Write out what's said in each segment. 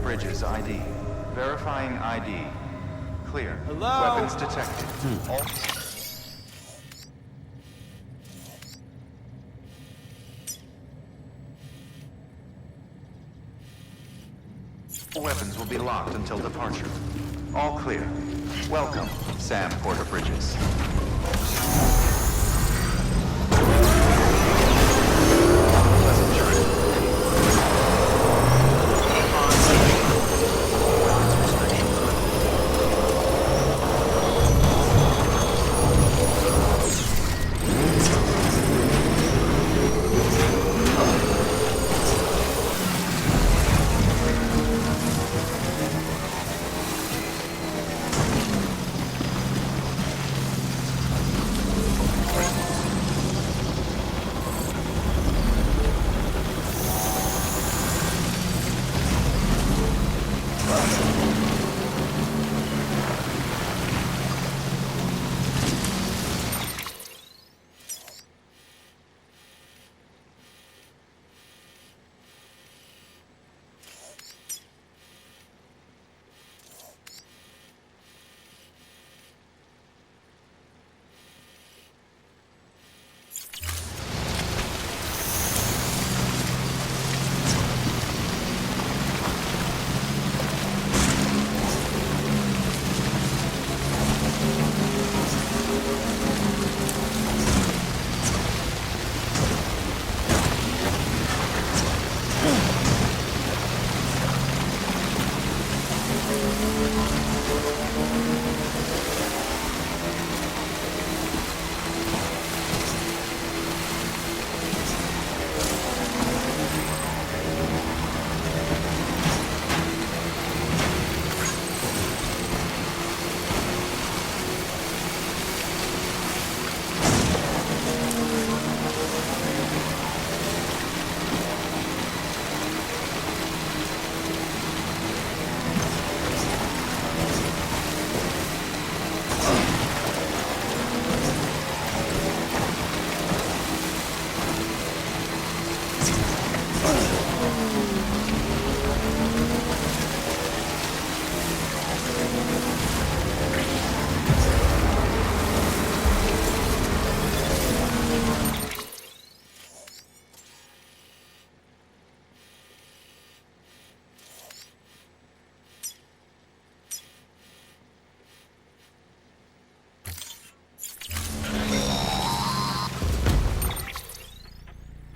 Bridges ID. Verifying ID. Clear. Hello? Weapons detected. All weapons will be locked until departure. All clear. Welcome, Sam Porter Bridges. Pleasant journey.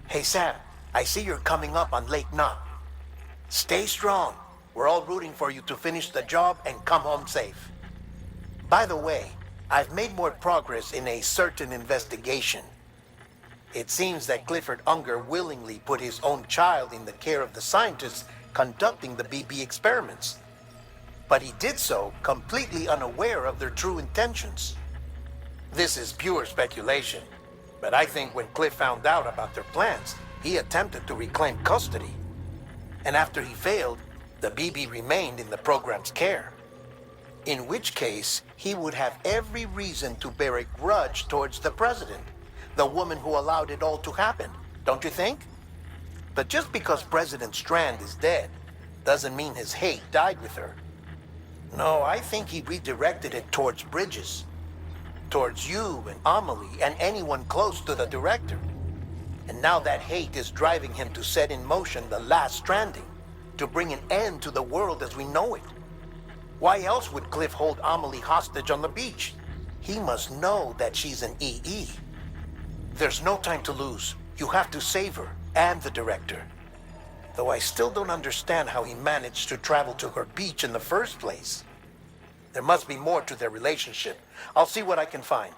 Hey Sam, I see you're coming up on Lake Knot. Stay strong. We're all rooting for you to finish the job and come home safe. By the way, I've made more progress in a certain investigation. It seems that Clifford Unger willingly put his own child in the care of the scientists conducting the BB experiments. But he did so completely unaware of their true intentions. This is pure speculation. But I think when Cliff found out about their plans, he attempted to reclaim custody. And after he failed, the BB remained in the program's care. In which case, he would have every reason to bear a grudge towards the president, the woman who allowed it all to happen, don't you think? But just because President Strand is dead, doesn't mean his hate died with her. No, I think he redirected it towards Bridges. Towards you and Amelie and anyone close to the director. And now that hate is driving him to set in motion the last Stranding, to bring an end to the world as we know it. Why else would Cliff hold Amelie hostage on the beach? He must know that she's an EE. There's no time to lose. You have to save her and the director. Though I still don't understand how he managed to travel to her beach in the first place. There must be more to their relationship. I'll see what I can find.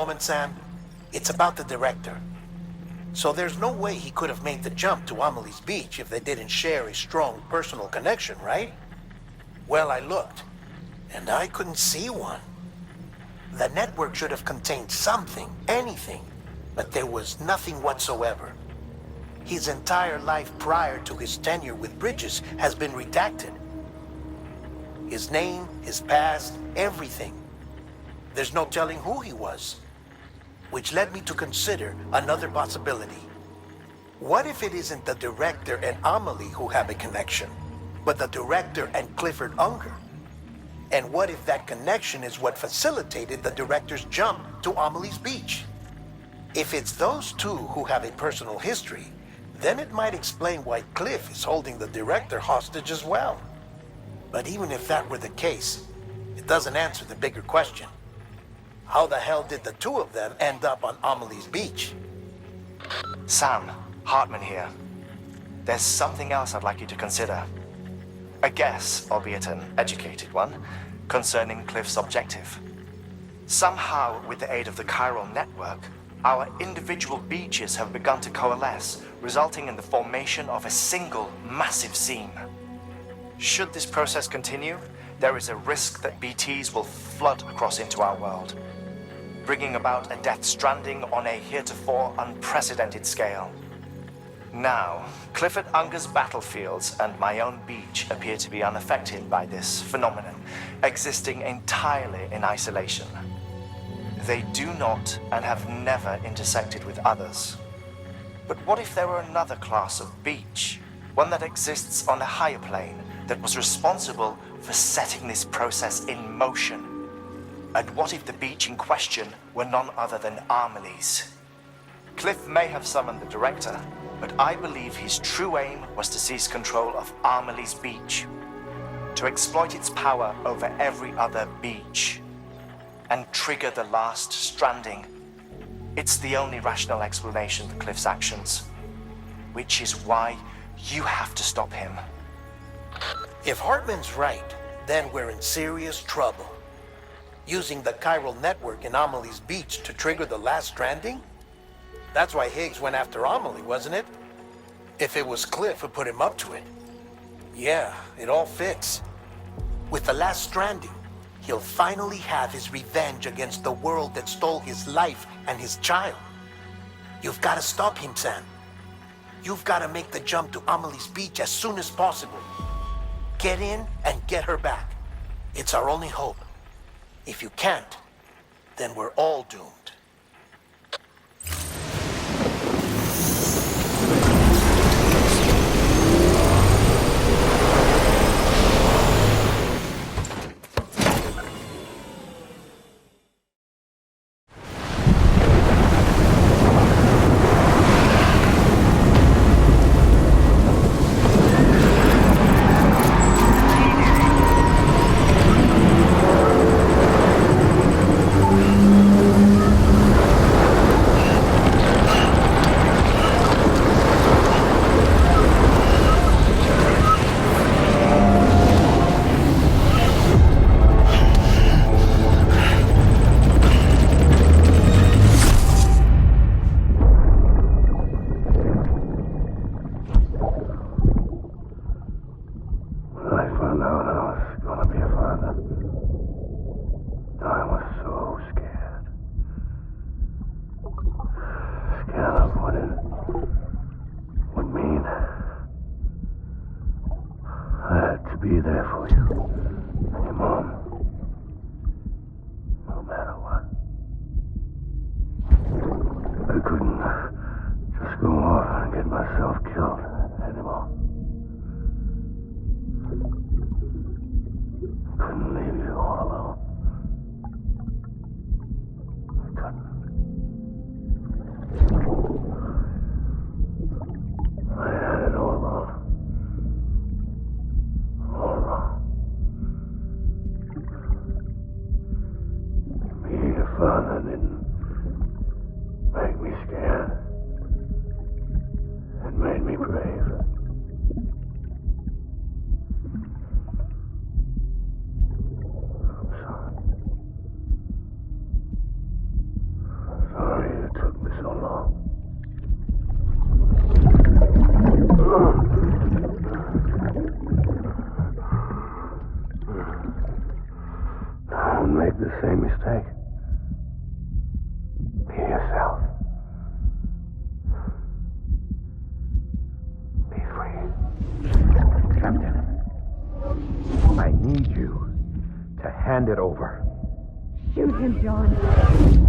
moment, Sam? It's about the director. So there's no way he could have made the jump to Amelie's Beach if they didn't share a strong personal connection, right? Well, I looked, and I couldn't see one. The network should have contained something, anything, but there was nothing whatsoever. His entire life prior to his tenure with Bridges has been redacted. His name, his past, everything. There's no telling who he was. Which led me to consider another possibility. What if it isn't the director and Amelie who have a connection, but the director and Clifford Unger? And what if that connection is what facilitated the director's jump to Amelie's Beach? If it's those two who have a personal history, then it might explain why Cliff is holding the director hostage as well. But even if that were the case, it doesn't answer the bigger question. How the hell did the two of them end up on Amelie's Beach? Sam, Hartman here. There's something else I'd like you to consider. A guess, albeit an educated one, concerning Cliff's objective. Somehow, with the aid of the chiral network, our individual beaches have begun to coalesce, resulting in the formation of a single massive seam. Should this process continue, there is a risk that BTs will flood across into our world, bringing about a death stranding on a heretofore unprecedented scale. Now, Clifford Unger's battlefields and my own beach appear to be unaffected by this phenomenon, existing entirely in isolation. They do not and have never intersected with others. But what if there were another class of beach, one that exists on a higher plane, that was responsible for setting this process in motion? And what if the beach in question were none other than Amelie's? Cliff may have summoned the director, but I believe his true aim was to seize control of Amelie's Beach, to exploit its power over every other beach, and trigger the last stranding. It's the only rational explanation for Cliff's actions, which is why you have to stop him. If Hartman's right, then we're in serious trouble. Using the chiral network in Amelie's Beach to trigger the last stranding? That's why Higgs went after Amelie, wasn't it? If it was Cliff who put him up to it. Yeah, it all fits. With the last stranding, he'll finally have his revenge against the world that stole his life and his child. You've got to stop him, Sam. You've got to make the jump to Amelie's Beach as soon as possible. Get in and get her back. It's our only hope. If you can't, then we're all doomed. Be there for you and your mom, no matter what. I couldn't just go off and get myself killed anymore. Couldn't leave you all alone. I couldn't. I had it all wrong. Being a father didn't make me scared. It made me brave. I'm sorry. Hand it over. Shoot him, John.